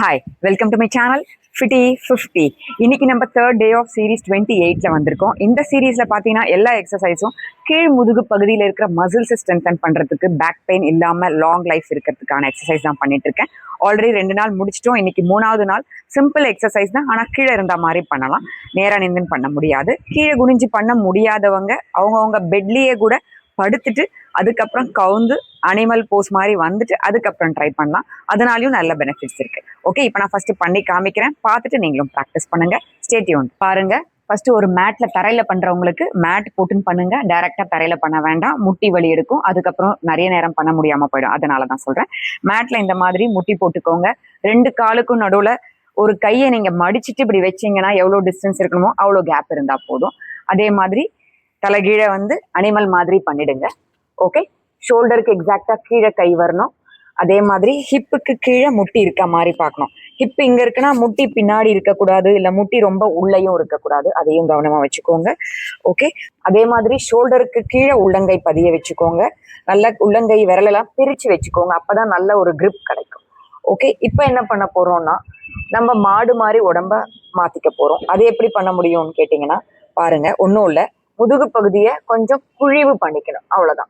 Hi, welcome to my channel fifty 50. இன்னைக்கு நம்ம third day of series 28ல வந்திருக்கோம். இந்த சீரீஸ்ல பார்த்தீங்கன்னா எல்லா எக்ஸசைஸும் கீழ் முதுகு பகுதியில் இருக்கிற மசில்ஸை ஸ்ட்ரென்தன் பண்ணுறதுக்கு, பேக் பெயின் இல்லாமல் லாங் லைஃப் இருக்கிறதுக்கான எக்ஸசைஸ் தான் பண்ணிட்டு இருக்கேன். ஆல்ரெடி 2 நாள் முடிச்சிட்டோம். இன்னைக்கு 3வது நாள். சிம்பிள் எக்ஸசைஸ் தான், ஆனால் கீழே இருந்த மாதிரி பண்ணலாம். நேராக நின்று பண்ண முடியாது. கீழே குனிஞ்சு பண்ண முடியாதவங்க அவங்கவுங்க பெட்லேயே கூட படுத்துட்டு அதுக்கப்புறம் கவுந்து அனிமல் போஸ் மாதிரி வந்துட்டு அதுக்கப்புறம் ட்ரை பண்ணலாம். அதனாலையும் நல்ல பெனிஃபிட்ஸ் இருக்கு. ஓகே, இப்போ நான் ஃபர்ஸ்ட் பண்ணி காமிக்கிறேன், பார்த்துட்டு நீங்களும் ப்ராக்டிஸ் பண்ணுங்க. Stay tune. பாருங்க, ஃபர்ஸ்ட் ஒரு மேட்ல தரையில பண்றவங்களுக்கு மேட் போட்டுன்னு பண்ணுங்க. டைரக்டா தரையில பண்ண வேண்டாம், முட்டி வலி எடுக்கும். அதுக்கப்புறம் நிறைய நேரம் பண்ண முடியாம போயிடும். அதனால தான் சொல்றேன். மேட்ல இந்த மாதிரி முட்டி போட்டுக்கோங்க. 2 காலுக்கும் நடுவுல ஒரு கையை நீங்க மடிச்சிட்டு இப்படி வச்சீங்கன்னா எவ்வளவு டிஸ்டன்ஸ் இருக்கணுமோ அவ்வளோ கேப் இருந்தா போதும். அதே மாதிரி தலைகீழே வந்து அனிமல் மாதிரி பண்ணிடுங்க. ஓகே, ஷோல்டருக்கு எக்ஸாக்டா கீழே கை வரணும். அதே மாதிரி ஹிப்புக்கு கீழே முட்டி இருக்க மாதிரி பார்க்கணும். ஹிப் இங்க இருக்குன்னா முட்டி பின்னாடி இருக்கக்கூடாது, இல்லை முட்டி ரொம்ப உள்ளேயும் இருக்கக்கூடாது. அதையும் கவனமா வச்சுக்கோங்க. ஓகே, அதே மாதிரி ஷோல்டருக்கு கீழே உள்ளங்கை பதிய வச்சுக்கோங்க. நல்ல உள்ளங்கை விரலெல்லாம் பிரிச்சு வச்சுக்கோங்க. அப்பதான் நல்ல ஒரு கிரிப் கிடைக்கும். ஓகே, இப்போ என்ன பண்ண போறோம்னா நம்ம மாடு மாதிரி உடம்ப மாத்திக்க போறோம். அது எப்படி பண்ண முடியும்னு கேட்டீங்கன்னா பாருங்க, ஒன்றும் இல்லை, முதுகு பகுதியை கொஞ்சம் குழிவு பண்ணிக்கணும், அவ்வளவுதான்.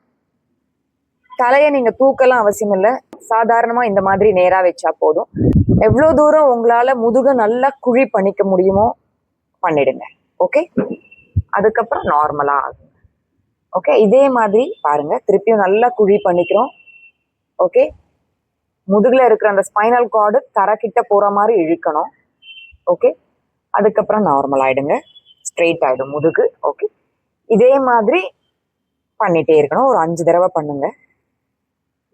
தலையை நீங்க தூக்கலாம் அவசியம் இல்லை. சாதாரணமா இந்த மாதிரி நேரா வச்சா போதும். எவ்வளவு தூரம் உங்களால முதுக நல்லா குழி பண்ணிக்க முடியுமோ பண்ணிடுங்க. ஓகே, அதுக்கப்புறம் நார்மலா ஆகும். ஓகே, இதே மாதிரி பாருங்க, திருப்பியும் நல்லா குழி பண்ணிக்கிறோம். ஓகே, முதுகுல இருக்கிற அந்த ஸ்பைனல் கார்டு தரை கிட்ட போற மாதிரி இழுக்கணும். ஓகே, அதுக்கப்புறம் நார்மல் ஆயிடுங்க, ஸ்ட்ரெயிட் ஆயிடும் முதுகு. ஓகே, இதே மாதிரி பண்ணிட்டே இருக்கணும். ஒரு 5 தடவை பண்ணுங்க.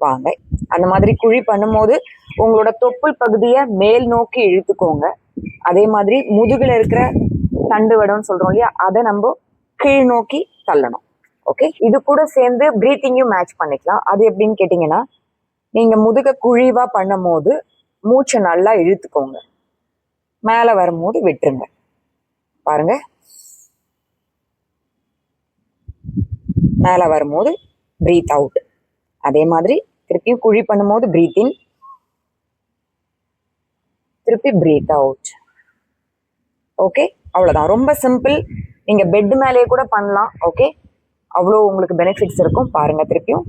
வாங்க, அந்த மாதிரி குழி பண்ணும்போது உங்களோட தொப்புள் பகுதியை மேல் நோக்கி இழுத்துக்கோங்க. அதே மாதிரி முதுகுல இருக்கிற தண்டு வடம்னு சொல்றோம் இல்லையா, அதை நம்ம கீழ் நோக்கி தள்ளணும். ஓகே, இது கூட சேர்ந்து பிரீத்திங்கையும் மேட்ச் பண்ணிக்கலாம். அது எப்படின்னு கேட்டீங்கன்னா, நீங்க முதுக குழிவா பண்ணும் போது மூச்சை நல்லா இழுத்துக்கோங்க. மேல வரும்போது விட்டுருங்க. பாருங்க, மேல வரும்போது பிரீத் அவுட். அதே மாதிரி திருப்பியும் குழி பண்ணும்போது பிரீத் இன், திருப்பி பிரீத் அவுட். ஓகே, அவ்வளவுதான். ரொம்ப சிம்பிள். நீங்க பெட் மேலேயே கூட பண்ணலாம். ஓகே, அவ்வளோ உங்களுக்கு பெனிஃபிட்ஸ் இருக்கும். பாருங்க, திருப்பியும்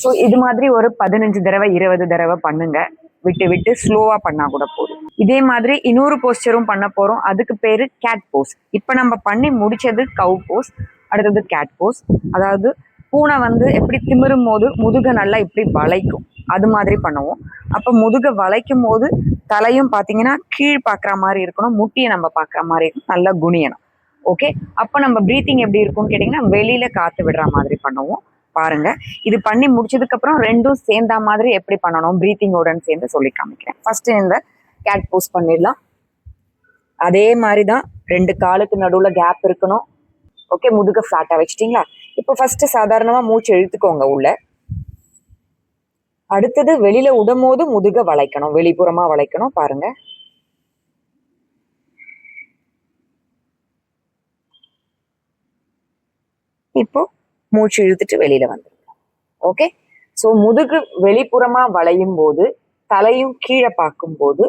ஸோ இது மாதிரி ஒரு 15 தடவை 20 தடவை பண்ணுங்க. விட்டு விட்டு ஸ்லோவா பண்ணா கூட போதும். இதே மாதிரி இன்னொரு போஸ்டரும் பண்ண போறோம். அதுக்கு பேரு கேட் போஸ். இப்ப நம்ம பண்ணி முடிச்சது கவ் போஸ், அடுத்தது கேட் போஸ். அதாவது பூனை வந்து எப்படி திமிரும் போது முதுக நல்லா இப்படி வளைக்கும், அது மாதிரி பண்ணுவோம். அப்ப முதுக வளைக்கும் போது தலையும் பாத்தீங்கன்னா கீழ் பாக்குற மாதிரி இருக்கணும், முட்டியை நம்ம பாக்குற மாதிரி இருக்கணும், நல்லா குனியணும். ஓகே, அப்ப நம்ம பிரீத்திங் எப்படி இருக்கும்னு கேட்டீங்கன்னா வெளியில காத்து விடுற மாதிரி பண்ணுவோம். பாருங்க, இது பண்ணி முடிச்சதுக்கு அப்புறம் ரெண்டும் சேர்ந்தா மாதிரி எப்படி பண்ணணும் பிரீத்திங்கோட சேர்ந்து சொல்லி காமிக்கிறேன். ஃபர்ஸ்ட் இந்த கேட் போஸ் பண்ணிடலாம். அதே மாதிரிதான் 2 காலுக்கு நடுவுல கேப் இருக்கணும். ஓகே, முதுக ஃபிளாட்டா வச்சுட்டீங்களா? இப்போ ஃபர்ஸ்ட் சாதாரணமா மூச்சு இழுத்துக்கோங்க உள்ள. அடுத்தது வெளியில விடும் போது முதுக வளைக்கணும், வெளிப்புறமா வளைக்கணும். பாருங்க, இப்போ மூச்சு இழுத்துட்டு வெளியில வந்துருங்க. ஓகே, ஸோ முதுகு வெளிப்புறமா வளையும் போது தலையும் கீழே பார்க்கும் போது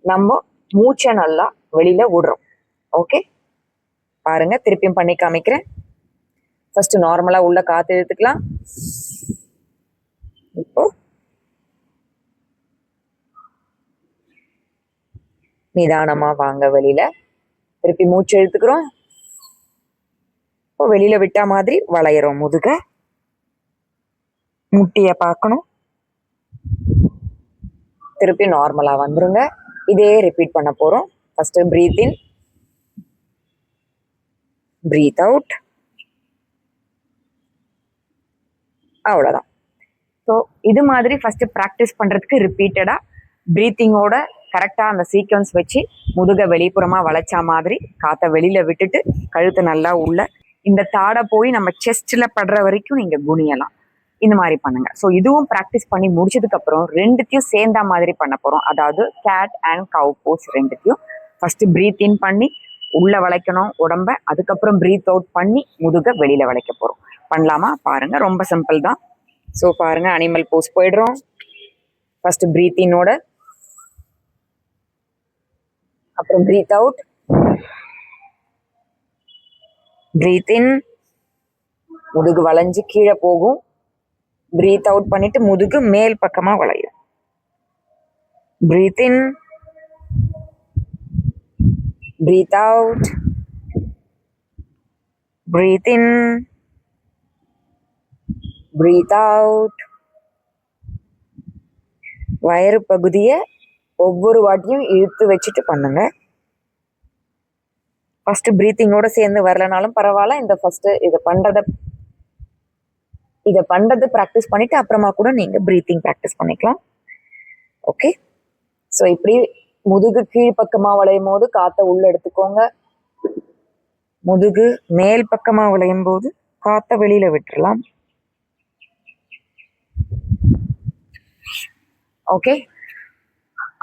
நம்ம மூச்சை நல்லா வெளியில விடுறோம். ஓகே, பாருங்க, திருப்பியும் பண்ணி காமிக்கிறேன். ஃபர்ஸ்ட் நார்மலா உள்ள காத்து இழுத்துக்கலாம். இப்போ நிதானமா வாங்க வெளியில. திருப்பி மூச்சு இழுத்துக்கிறோம். வெளியில விட்டா மாதிரி வளையிறோம் முதுக. முட்டிய பார்க்கணும். திருப்பி நார்மலா வந்துருங்க. இதே ரிப்பீட் பண்ண போறோம். ஃபர்ஸ்ட் பிரீத் இன், பிரீத் அவுட். அவ்வளவுதான். ஸோ இது மாதிரி ஃபர்ஸ்ட் ப்ராக்டிஸ் பண்றதுக்கு ரிப்பீட்டடா பிரீத்திங்கோட கரெக்டா அந்த சீக்வன்ஸ் வச்சு முதுக வெளிப்புறமா வளைச்சா மாதிரி காத்த வெளியில விட்டுட்டு கழுத்து நல்லா உள்ள இந்த தாடை போய் நம்ம செஸ்ட்ல படுற வரைக்கும் நீங்க குனியலாம். இந்த மாதிரி பண்ணுங்க. ஸோ இதுவும் ப்ராக்டிஸ் பண்ணி முடிச்சதுக்கு அப்புறம் ரெண்டுத்தையும் சேர்ந்த மாதிரி பண்ண போறோம். அதாவது கேட் அண்ட் கவ் போஸ் ரெண்டுத்தையும் ஃபர்ஸ்ட் பிரீத் இன் பண்ணி உள்ள வளைக்கணும் உடம்ப, அதுக்கப்புறம் பிரீத் அவுட் பண்ணி முதுக வெளியில வளைக்க போறோம். பண்ணலாமா? பாருங்க, ரொம்ப சிம்பிள் தான். ஸோ பாருங்க, அனிமல் போஸ் போயிடுறோம். ஃபர்ஸ்ட் பிரீத் இன்னோட, அப்புறம் பிரீத் அவுட், பிரீத் இன், முதுகு வளைஞ்சு கீழே போகும். பிரீத் அவுட் பண்ணிட்டு முதுகு மேல் பக்கமா வளையும். பிரீத் இன், பிரீத் அவுட், பிரீத் இன், பிரீத் அவுட். வயிறு பகுதியை ஒவ்வொரு வாட்டியும் இழுத்து வச்சுட்டு பண்ணுங்க. ஃபர்ஸ்ட் பிரீத்திங்கோட சேர்ந்து வரலனாலும் பரவாயில்ல. இந்த ஃபர்ஸ்ட் இதை பண்றது ப்ராக்டிஸ் பண்ணிட்டு அப்புறமா கூட நீங்க பிரீத்திங் ப்ராக்டிஸ் பண்ணிக்கலாம். ஓகே, ஸோ இப்படி முதுகு கீழ் பக்கமா வளையும் போது காற்றை உள்ள எடுத்துக்கோங்க. முதுகு மேல் பக்கமா வளையும் போது காற்றை வெளியில விட்டுறலாம். ஓகே,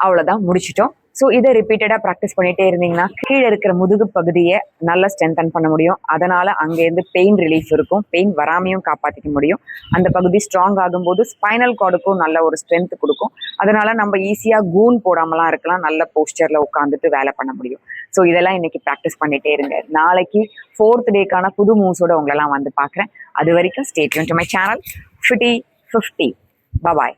அவ்வளோதான், முடிச்சிட்டோம். ஸோ இதை ரிப்பீட்டடாக ப்ராக்டிஸ் பண்ணிகிட்டே இருந்தீங்கன்னா கீழே இருக்கிற முதுகு பகுதியை நல்லா ஸ்ட்ரென்தன் பண்ண முடியும். அதனால் அங்கேருந்து பெயின் ரிலீஃப் இருக்கும், பெயின் வராமையும் காப்பாற்றிக்க முடியும். அந்த பகுதி ஸ்ட்ராங் ஆகும்போது ஸ்பைனல் கார்டுக்கும் நல்ல ஒரு ஸ்ட்ரென்த் கொடுக்கும். அதனால் நம்ம ஈஸியாக கூன் போடாமலாம் இருக்கலாம், நல்ல போஸ்டரில் உட்காந்துட்டு வேலை பண்ண முடியும். ஸோ இதெல்லாம் இன்னைக்கு ப்ராக்டிஸ் பண்ணிகிட்டே இருங்க. நாளைக்கு 4th டேக்கான புது மூவ்ஸோட உங்களெல்லாம் வந்து பார்க்குறேன். அது வரைக்கும் stay tune to my channel FITTY50. Bye.